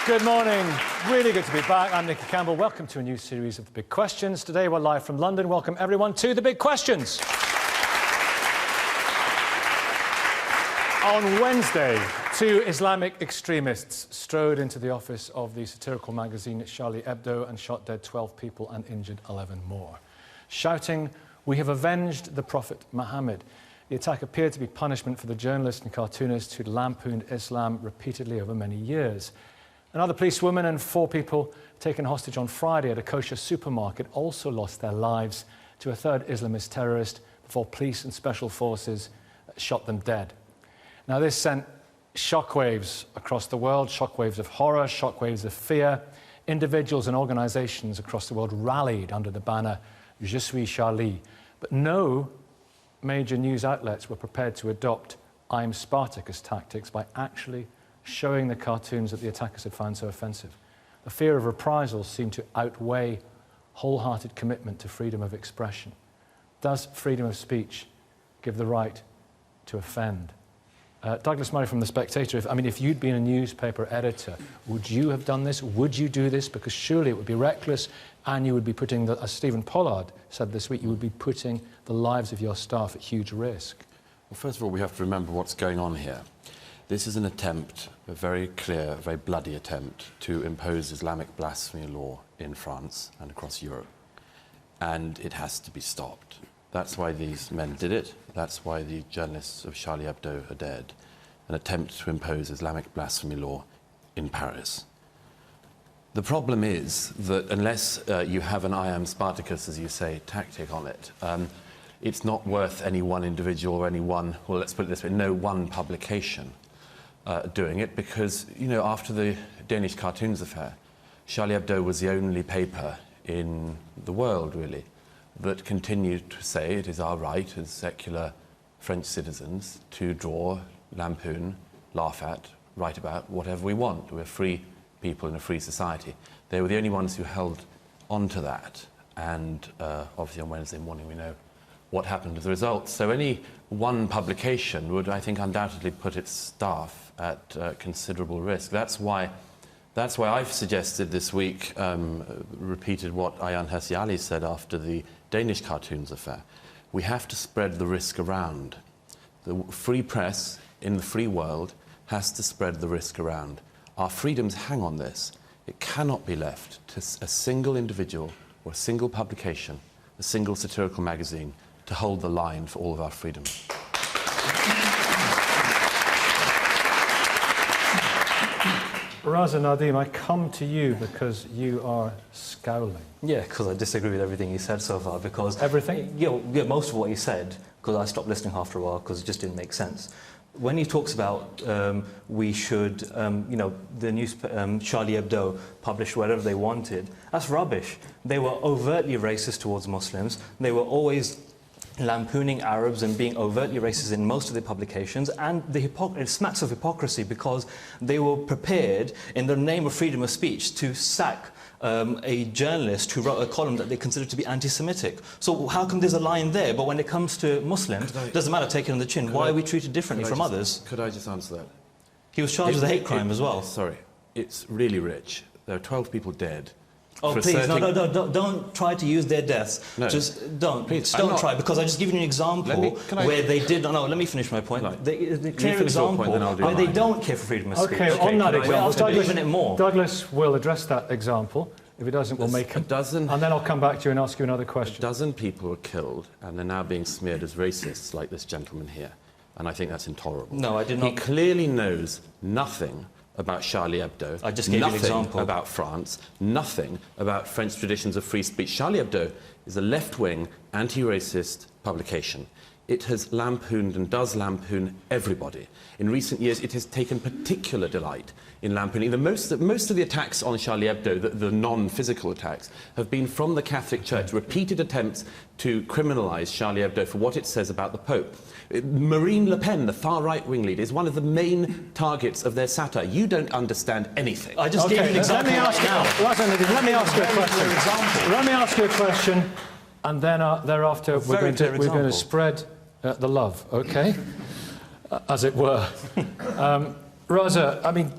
Good morning. Really good to be back. I'm Nicky Campbell. Welcome to a new series of The Big Questions. Today we're live from London. Welcome everyone to The Big Questions. On Wednesday, two Islamic extremists strode into the office of the satirical magazine Charlie Hebdo and shot dead 12 people and injured 11 more. Shouting, "We have avenged the Prophet Muhammad." The attack appeared to be punishment for the journalist and cartoonist who'd lampooned Islam repeatedly over many years. Another policewoman and 4 people taken hostage on Friday at a kosher supermarket also lost their lives to a third Islamist terrorist before police and special forces shot them dead. Now, this sent shockwaves across the world, shockwaves of horror, shockwaves of fear. Individuals and organizations across the world rallied under the banner, "Je suis Charlie." But no major news outlets were prepared to adopt "I'm Spartacus" tactics by actually showing the cartoons that the attackers had found so offensive. The fear of reprisals seemed to outweigh wholehearted commitment to freedom of expression. Does freedom of speech give the right to offend? Douglas Murray from The Spectator, if you'd been a newspaper editor, would you have done this? Would you do this? Because surely it would be reckless, and you would be putting, as Stephen Pollard said this week, you would be putting the lives of your staff at huge risk. Well, first of all, we have to remember what's going on here. This is an attempt, a very clear, very bloody attempt, to impose Islamic blasphemy law in France and across Europe. And it has to be stopped. That's why these men did it. That's why the journalists of Charlie Hebdo are dead. An attempt to impose Islamic blasphemy law in Paris. The problem is that unless you have an "I am Spartacus," as you say, tactic on it, it's not worth any one individual or any one, well, let's put it this way, no one publication doing it, because, after the Danish cartoons affair, Charlie Hebdo was the only paper in the world, really, that continued to say it is our right as secular French citizens to draw, lampoon, laugh at, write about whatever we want. We're free people in a free society. They were the only ones who held on to that, and obviously on Wednesday morning we know what happened as a result. So any one publication would, I think, undoubtedly put its staff at considerable risk. That's why I've suggested this week, repeated what Ayaan Hirsi Ali said after the Danish cartoons affair. We have to spread the risk around. The free press in the free world has to spread the risk around. Our freedoms hang on this. It cannot be left to a single individual or a single publication, a single satirical magazine, to hold the line for all of our freedoms. Raza Nadim, I come to you because you are scowling. Yeah, because I disagree with everything he said so far, because... Everything? Yeah, most of what he said, because I stopped listening after a while, because it just didn't make sense. When he talks about we should, the news, Charlie Hebdo published whatever they wanted, that's rubbish. They were overtly racist towards Muslims. They were always lampooning Arabs and being overtly racist in most of their publications, and it smacks of hypocrisy, because they were prepared, in the name of freedom of speech, to sack a journalist who wrote a column that they considered to be anti-Semitic. So how come there's a line there, but when it comes to Muslims, it doesn't matter, take it on the chin. Why are we treated differently from others? Could I just answer that? He was charged with a hate crime as well. Sorry, it's really rich. There are 12 people dead. Oh, please, no, don't try to use their deaths. No. Just don't. Please, don't try, because I just give you an example where they did... No, let me finish my point. No. The clear example where they don't care for freedom of speech. Okay, on that example, Douglas, Douglas will address that example. If he doesn't, we'll make him. And then I'll come back to you and ask you another question. A dozen people were killed, and they're now being smeared as racists, like this gentleman here. And I think that's intolerable. No, I did not... He clearly knows nothing about Charlie Hebdo. I just gave you an example. About France, nothing about French traditions of free speech. Charlie Hebdo is a left-wing, anti-racist publication. It has lampooned and does lampoon everybody. In recent years, it has taken particular delight in lampooning. Most of the attacks on Charlie Hebdo, the non-physical attacks, have been from the Catholic Church, repeated attempts to criminalise Charlie Hebdo for what it says about the Pope. Marine Le Pen, the far-right wing leader, is one of the main targets of their satire. You don't understand anything. I just gave you an example. Let me ask you a question, and then thereafter we're going to spread the love, okay? As it were. Raza,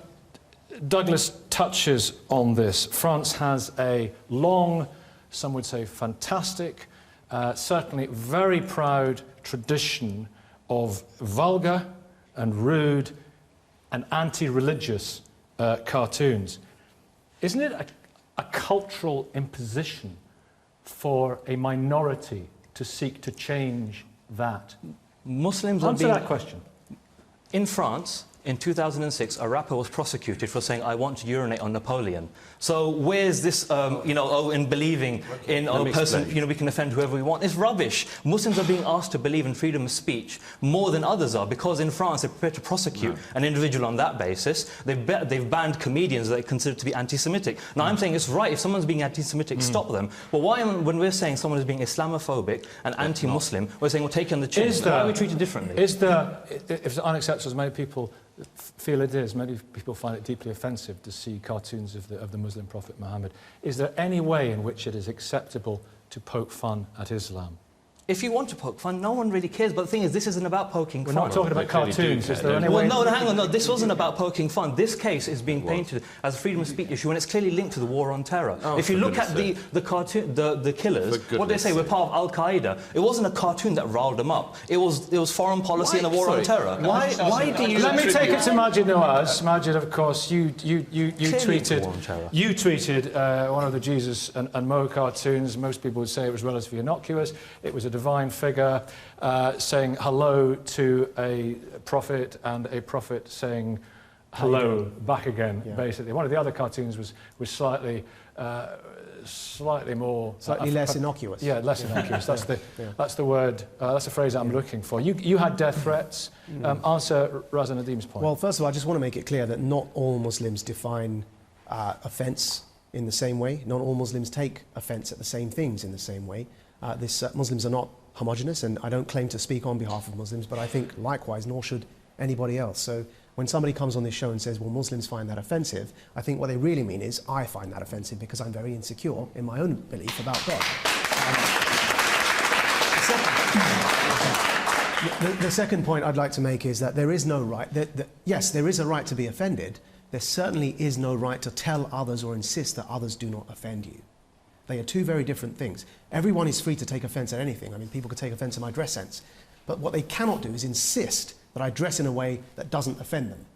Douglas touches on this. France has a long, some would say fantastic, certainly very proud tradition of vulgar and rude and anti-religious cartoons. Isn't it a cultural imposition for a minority to seek to change that? Muslims Answer that question. In France, in 2006, a rapper was prosecuted for saying, "I want to urinate on Napoleon." So where's this, in believing in a person, we can offend whoever we want? It's rubbish. Muslims are being asked to believe in freedom of speech more than others are, because in France they're prepared to prosecute an individual on that basis. They've banned comedians that they consider to be anti-Semitic. Now I'm saying it's right, if someone's being anti-Semitic, stop them. But why, when we're saying someone is being Islamophobic and anti-Muslim, we're saying we'll take on the chin? Why are we treated differently? If it's unacceptable, as many people feel it is, many people find it deeply offensive to see cartoons of the Muslim prophet Muhammad. Is there any way in which it is acceptable to poke fun at Islam? If you want to poke fun, no one really cares. But the thing is, this isn't about poking fun. We're not talking about cartoons. Is there any way? Well, no, hang on. No, this wasn't about poking fun. This case is being painted as a freedom of speech issue, and it's clearly linked to the war on terror. If you look at the cartoon, the killers, what they say, we're part of Al Qaeda. It wasn't a cartoon that riled them up. It was foreign policy and the war on terror. Why do you? Let me take it to Majid Nawaz. Majid, of course, you tweeted one of the Jesus and Mo cartoons. Most people would say it was relatively innocuous. It was a divine figure saying hello to a prophet, and a prophet saying hello back again, basically. One of the other cartoons was slightly more... Slightly less innocuous. Yeah, less innocuous. That's the word, that's the phrase I'm looking for. You had death threats. Answer Raza Nadim's point. Well, first of all, I just want to make it clear that not all Muslims define offence in the same way. Not all Muslims take offence at the same things in the same way. Muslims are not homogenous, and I don't claim to speak on behalf of Muslims, but I think likewise, nor should anybody else. So when somebody comes on this show and says, well, Muslims find that offensive, I think what they really mean is, I find that offensive because I'm very insecure in my own belief about God. The second point I'd like to make is that there is no right, yes, there is a right to be offended. There certainly is no right to tell others or insist that others do not offend you. They are two very different things. Everyone is free to take offence at anything. I mean, people could take offence at my dress sense. But what they cannot do is insist that I dress in a way that doesn't offend them.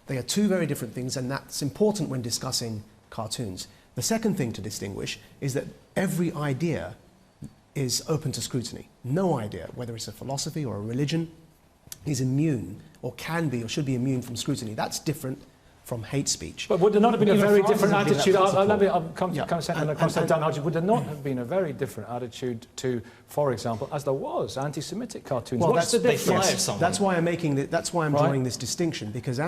They are two very different things, and that's important when discussing cartoons. The second thing to distinguish is that every idea is open to scrutiny. No idea, whether it's a philosophy or a religion, is immune, or can be, or should be immune from scrutiny. That's different from hate speech. But would there not have been a very different attitude? Would there not have been a very different attitude to, for example, as there was, anti-Semitic cartoons? Well, What's the difference? That's why I'm making. That's why I'm drawing this distinction, because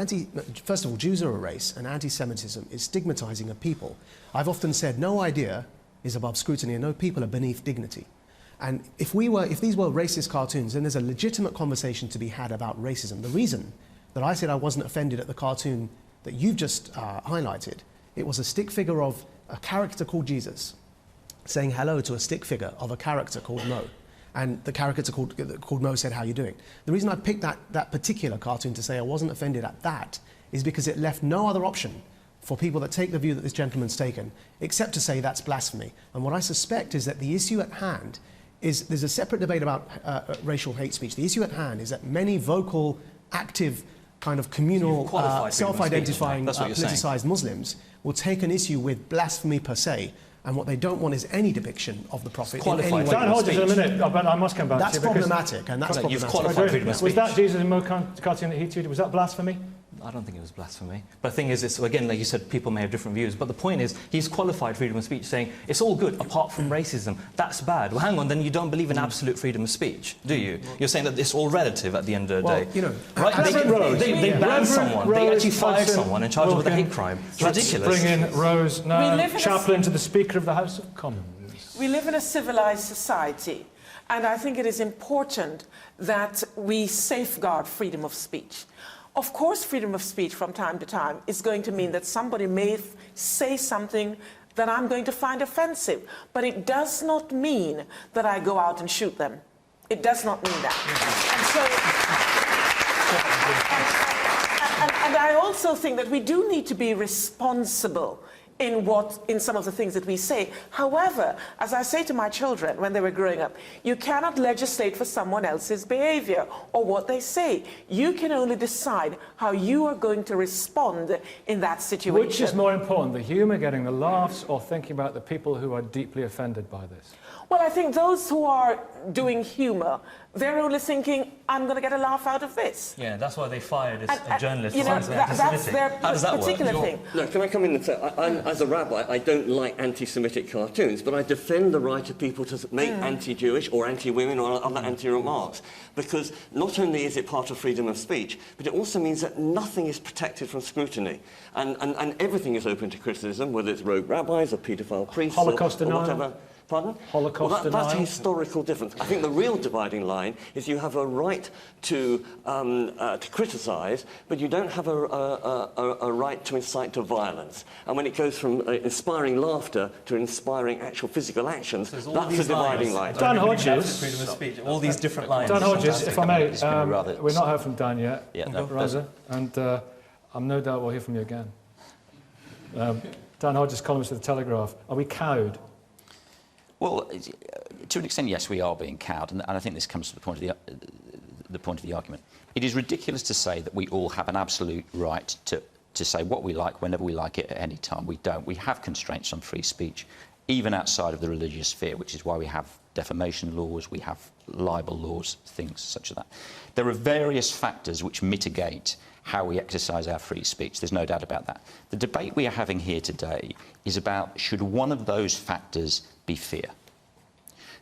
first of all, Jews are a race, and anti-Semitism is stigmatizing a people. I've often said no idea is above scrutiny, and no people are beneath dignity. And if these were racist cartoons, then there's a legitimate conversation to be had about racism. The reason that I said I wasn't offended at the cartoon that you've just highlighted, it was a stick figure of a character called Jesus saying hello to a stick figure of a character called Mo. And the character called Mo said, how you doing? The reason I picked that particular cartoon to say I wasn't offended at that is because it left no other option for people that take the view that this gentleman's taken, except to say that's blasphemy. And what I suspect is that the issue at hand is, there's a separate debate about racial hate speech. The issue at hand is that many vocal, active, kind of communal, self-identifying, politicized Muslims will take an issue with blasphemy per se, and what they don't want is any depiction of the Prophet in any way. Dan Hodges, in a minute, but I must come back to you. That's problematic, and that's problematic. You've qualified freedom of speech. Was that Jesus and Mo cartoon that he tweeted, was that blasphemy? I don't think it was blasphemy. But the thing is, again, like you said, people may have different views. But the point is, he's qualified freedom of speech, saying it's all good apart from racism. That's bad. Well, hang on, then you don't believe in absolute freedom of speech, do you? You're saying that it's all relative at the end of the day. You know, right? They banned someone. They actually fired someone and charged them with a hate crime. It's ridiculous. Let's bring in Rose now, chaplain to the Speaker of the House of Commons. We live in a civilized society, and I think it is important that we safeguard freedom of speech. Of course, freedom of speech from time to time is going to mean that somebody may say something that I'm going to find offensive, but it does not mean that I go out and shoot them. It does not mean that. And I also think that we do need to be responsible in some of the things that we say. However, as I say to my children when they were growing up, you cannot legislate for someone else's behavior or what they say. You can only decide how you are going to respond in that situation. Which is more important, the humour, getting the laughs, or thinking about the people who are deeply offended by this? Well, I think those who are doing humour, they're only thinking, I'm going to get a laugh out of this. Yeah, that's why they fired a journalist. You know, that's their particular thing. No, can I come in and say, as a rabbi, I don't like anti-Semitic cartoons, but I defend the right of people to make anti-Jewish or anti-women or other anti-remarks, because not only is it part of freedom of speech, but it also means that nothing is protected from scrutiny, and everything is open to criticism, whether it's rogue rabbis or paedophile priests or whatever. Pardon? Holocaust Well, that's a historical difference. I think the real dividing line is you have a right to criticise, but you don't have a right to incite to violence. And when it goes from inspiring laughter to inspiring actual physical actions, that's the dividing line. Dan Hodges, freedom of speech, all these different lines. Dan Hodges, if I may, we're not heard from Dan yet, Yeah, no, Raza, and I'm no doubt we'll hear from you again. Dan Hodges, columnist of the Telegraph. Are we cowed? Well, to an extent, yes, we are being cowed, and I think this comes to the point of the argument. It is ridiculous to say that we all have an absolute right to say what we like whenever we like it at any time. We don't. We have constraints on free speech, even outside of the religious sphere, which is why we have defamation laws, we have libel laws, things such as that. There are various factors which mitigate how we exercise our free speech. There's no doubt about that. The debate we are having here today is about, should one of those factors be fear?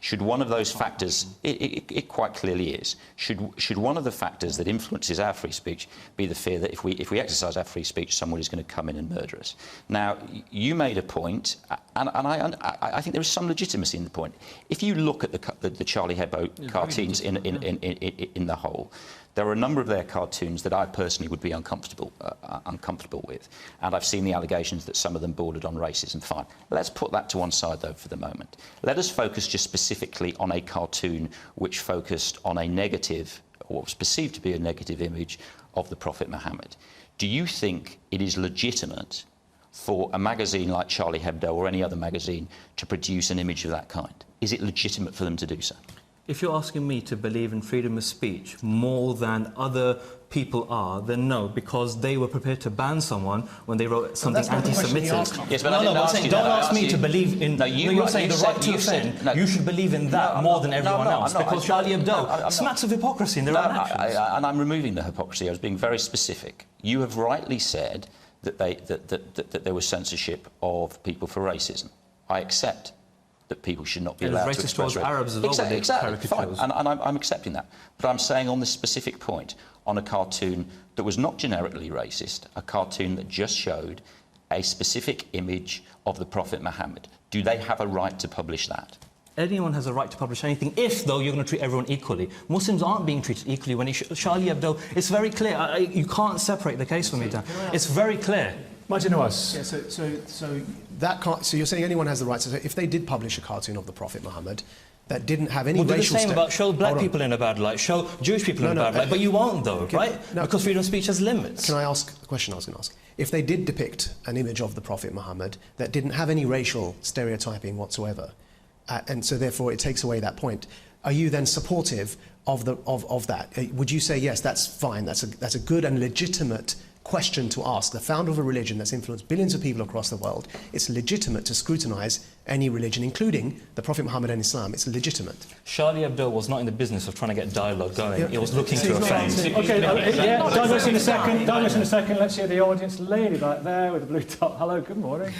Should one of those factors, it quite clearly is, should one of the factors that influences our free speech be the fear that if we exercise our free speech, someone is going to come in and murder us? Now, you made a point, and I think there is some legitimacy in the point. If you look at the Charlie Hebdo cartoons in the whole, there are a number of their cartoons that I personally would be uncomfortable with, and I've seen the allegations that some of them bordered on racism. Fine. Let's put that to one side, though, for the moment. Let us focus just specifically on a cartoon which focused on a negative, or what was perceived to be a negative image of the Prophet Muhammad. Do you think it is legitimate for a magazine like Charlie Hebdo or any other magazine to produce an image of that kind? Is it legitimate for them to do so? If you're asking me to believe in freedom of speech more than other people are, then no, because they were prepared to ban someone when they wrote something anti-Semitic. Yes, but I'm saying, don't ask me to believe in... you're saying the right to offend, you should believe in that more than everyone else, because Charlie Hebdo smacks of hypocrisy in their own actions. And I'm removing the hypocrisy. I was being very specific. You have rightly said that there was censorship of people for racism. I accept that people should not be allowed to express racist towards Arabs as well. Exactly, fine, and I'm accepting that. But I'm saying on this specific point, on a cartoon that was not generically racist, a cartoon that just showed a specific image of the Prophet Muhammad, do they have a right to publish that? Anyone has a right to publish anything if, though, you're going to treat everyone equally. Muslims aren't being treated equally when Charlie Hebdo... It's very clear. You can't separate the case for me, Dan. It's very clear. Imagine us. Yeah, so you're saying anyone has the right to say, if they did publish a cartoon of the Prophet Muhammad that didn't have any racial... We'll do the same about show black people in a bad light, show Jewish people in a bad light, but you won't, though, right? No, because freedom of speech has limits. Can I ask the question I was going to ask? If they did depict an image of the Prophet Muhammad that didn't have any racial stereotyping whatsoever, and so therefore it takes away that point, are you then supportive of that? Would you say, yes, that's fine, that's a good and legitimate question to ask? The founder of a religion that's influenced billions of people across the world, it's legitimate to scrutinise any religion, including the Prophet Muhammad and Islam. It's legitimate. Charlie Hebdo was not in the business of trying to get dialogue going. He was looking to offend. Okay, dialogue in a second. Dialogue in a second. Let's hear the audience. Lady back there with the blue top. Hello, good morning.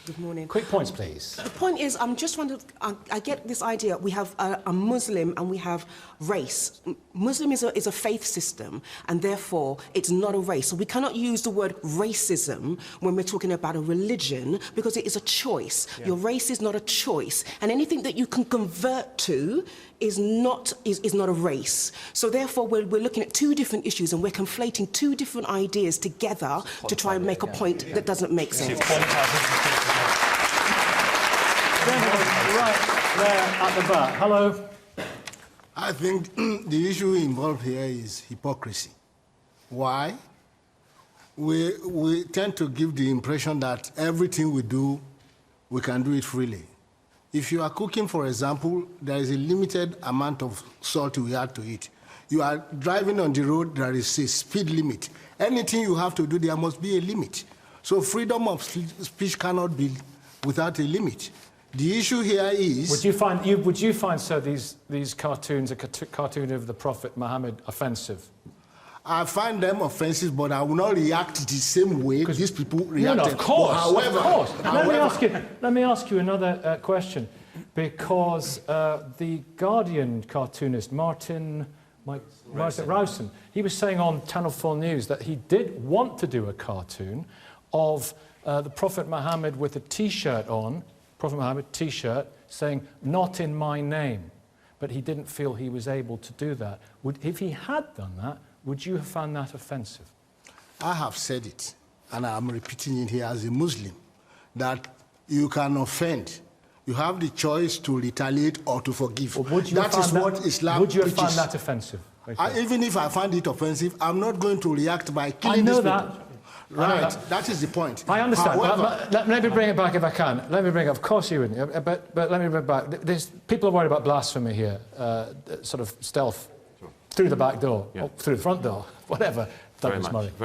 Good morning. Quick points, please. The point is, I'm just wondering, I get this idea, we have a Muslim and we have race. Muslim is a faith system, and therefore it's not a race. So we cannot use the word racism when we're talking about a religion, because it is a choice. Yeah. Your race is not a choice, and anything that you can convert to is not a race. So therefore we're looking at two different issues, and we're conflating two different ideas together to try and make a point that doesn't make sense. Right there at the back. Hello. I think the issue involved here is hypocrisy. Why? we tend to give the impression that everything we do, we can do it freely. If you are cooking, for example, there is a limited amount of salt you have to eat. You are driving on the road, there is a speed limit. Anything you have to do, there must be a limit. So freedom of speech cannot be without a limit. The issue here is... Would you find so, these cartoons, a cartoon of the Prophet Muhammad, offensive? I find them offensive, but I will not react the same way these people reacted. No, of course, however, of course. Let me ask you another question, because the Guardian cartoonist Martin Rowson, he was saying on Channel 4 News that he did want to do a cartoon of the Prophet Muhammad with a T-shirt on, Prophet Muhammad T-shirt, saying, "Not in my name," but he didn't feel he was able to do that. If he had done that, would you have found that offensive? I have said it, and I'm repeating it here as a Muslim, that you can offend. You have the choice to retaliate or to forgive. That is what Islam Would you have preaches. found that offensive? Even if I find it offensive, I'm not going to react by killing these people. I know that. Right, that is the point. I understand. However, Let me bring it back if I can. Let me bring it. Of course you wouldn't. But let me bring it back. People are worried about blasphemy here, sort of stealth, through the back door, or through the front door, whatever. Very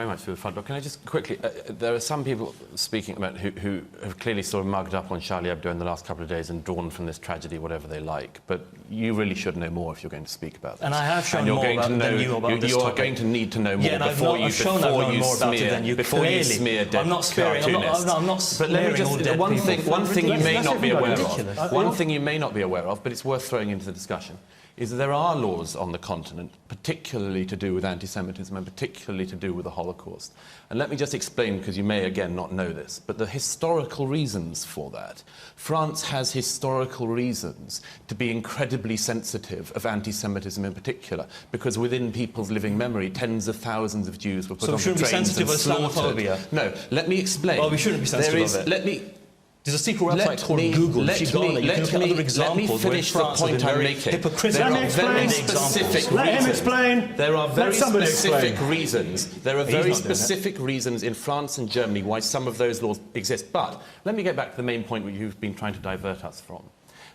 much through the front door. Can I just quickly... there are some people speaking about who have clearly sort of mugged up on Charlie Hebdo in the last couple of days and drawn from this tragedy whatever they like. But you really should know more if you're going to speak about this. And I have shown more than you about this topic. You're going to need to know more before you smear dead I'm not smearing. I'm not smearing all dead people. One thing you may not be aware of. One thing you may not be aware of, but it's worth throwing into the discussion, is that there are laws on the continent, particularly to do with anti-Semitism and particularly to do with the Holocaust. And let me just explain, because you may again not know this, but the historical reasons for that. France has historical reasons to be incredibly sensitive of anti-Semitism in particular, because within people's living memory, tens of thousands of Jews were put on trains and slaughtered. So we shouldn't be sensitive of Islamophobia? No, let me explain. Well, we shouldn't be sensitive of it. There's a secret website called Google. Let me finish the point I'm making. There are very specific reasons. There are very specific reasons. There are very specific reasons in France and Germany why some of those laws exist. But let me get back to the main point which you've been trying to divert us from.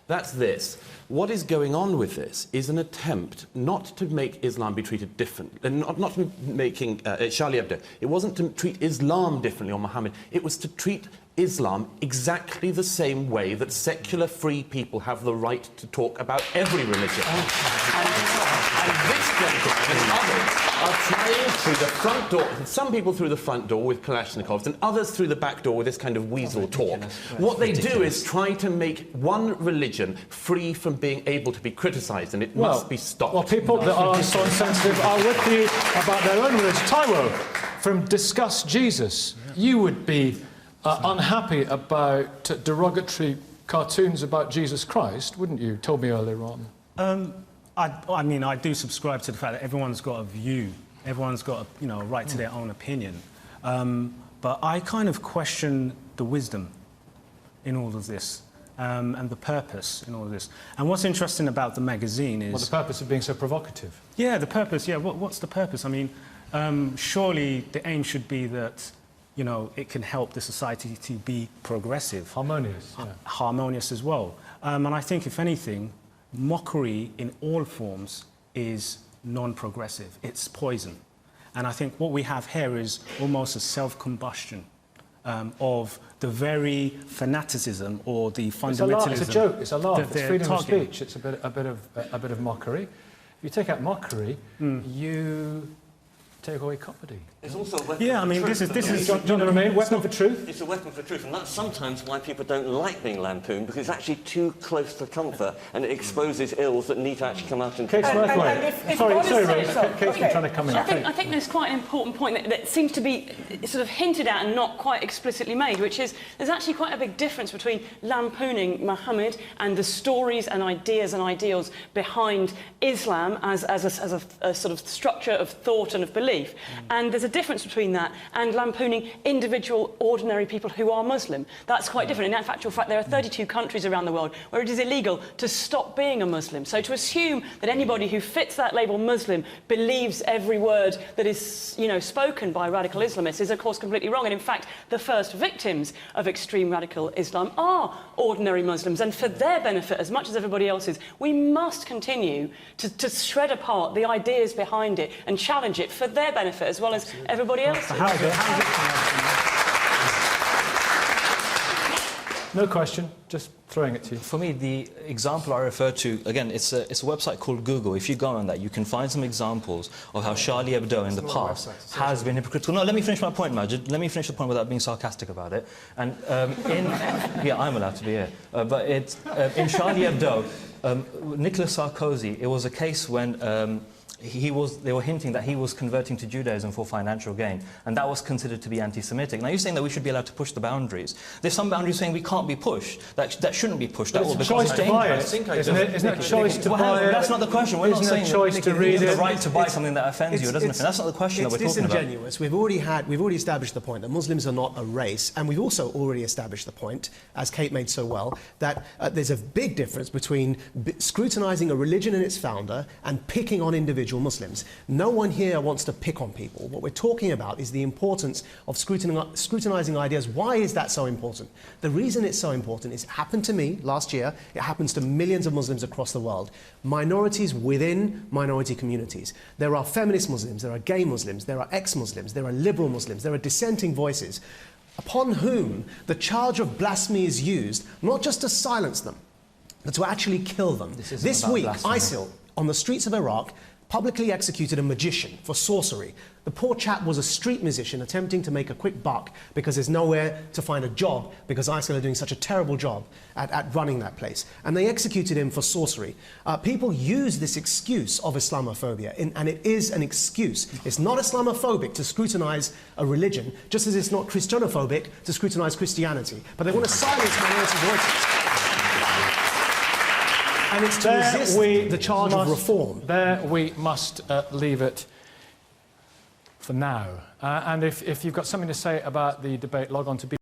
That's this. What is going on with this is an attempt not to make Islam be treated differently, not making Charlie Hebdo. It wasn't to treat Islam differently or Muhammad. It was to treat Islam exactly the same way that secular free people have the right to talk about every religion. And this gentleman and others are trying through the front door, some people through the front door with Kalashnikovs and others through the back door with this kind of weasel talk. What they do is try to make one religion free from being able to be criticised, and it must be stopped. Well, people that are so insensitive are with you about their own religion. Taiwo, from Discuss Jesus, you would be unhappy about derogatory cartoons about Jesus Christ, wouldn't you? Told me earlier on. I mean, I do subscribe to the fact that everyone's got a view, everyone's got a right to their own opinion. But I kind of question the wisdom in all of this and the purpose in all of this. And what's interesting about the magazine is... Well, the purpose of being so provocative. Yeah, the purpose, yeah. What's the purpose? I mean, surely the aim should be that it can help the society to be progressive. Harmonious, yeah. Harmonious as well. And I think, if anything, mockery in all forms is non-progressive. It's poison. And I think what we have here is almost a self-combustion of the very fanaticism or the fundamentalism. It's a joke, it's a laugh, it's freedom of speech, it's a bit of mockery. If you take out mockery, you take away comedy. It's also a weapon yeah, I mean, for this truth, is Jonathan Romain, weapon for truth. It's a weapon for truth, and that's sometimes why people don't like being lampooned, because it's actually too close to comfort, and it exposes ills that need to actually come out and... Kate Smurthwaite. Sorry, Rose. Kate's been trying to come in. I think there's quite an important point that seems to be sort of hinted at and not quite explicitly made, which is there's actually quite a big difference between lampooning Muhammad and the stories and ideas and ideals behind Islam as a sort of structure of thought and of belief, belief. And there's a difference between that and lampooning individual, ordinary people who are Muslim. That's quite different. In actual fact, there are 32 countries around the world where it is illegal to stop being a Muslim. So to assume that anybody who fits that label Muslim believes every word that is, spoken by radical Islamists is, of course, completely wrong. And in fact, the first victims of extreme radical Islam are ordinary Muslims. And for their benefit, as much as everybody else's, we must continue to shred apart the ideas behind it and challenge it for their benefit as well as everybody else's. No question, just throwing it to you. For me, the example I refer to, again, it's a website called Google. If you go on that, you can find some examples of how Charlie Hebdo in the past has been hypocritical. No, let me finish my point, Majid. Let me finish the point without being sarcastic about it. And yeah, I'm allowed to be here. But it's in Charlie Hebdo, Nicolas Sarkozy, it was a case when they were hinting that he was converting to Judaism for financial gain, and that was considered to be anti-Semitic. Now, you're saying that we should be allowed to push the boundaries. There's some boundaries saying we can't be pushed, that shouldn't be pushed. That will become dangerous. It's a choice to buy it, isn't it? Isn't it a choice to buy it? That's not the question. We're not saying choice to read the right to buy something that offends you, doesn't it? That's not the question that we're talking about. It's disingenuous. We've already established the point that Muslims are not a race, and we've also already established the point, as Kate made so well, that there's a big difference between scrutinising a religion and its founder and picking on individual Muslims. No one here wants to pick on people. What we're talking about is the importance of scrutinising ideas. Why is that so important? The reason it's so important is it happened to me last year. It happens to millions of Muslims across the world. Minorities within minority communities. There are feminist Muslims, there are gay Muslims, there are ex-Muslims, there are liberal Muslims, there are dissenting voices, upon whom the charge of blasphemy is used, not just to silence them, but to actually kill them. This week, ISIL, on the streets of Iraq, publicly executed a magician for sorcery. The poor chap was a street musician attempting to make a quick buck because there's nowhere to find a job because ISIL are doing such a terrible job at running that place. And they executed him for sorcery. People use this excuse of Islamophobia, and it is an excuse. It's not Islamophobic to scrutinise a religion, just as it's not Christianophobic to scrutinise Christianity. But they want to silence minority voices. And it's to resist the charge of reform. There we must leave it for now. And if you've got something to say about the debate, log on to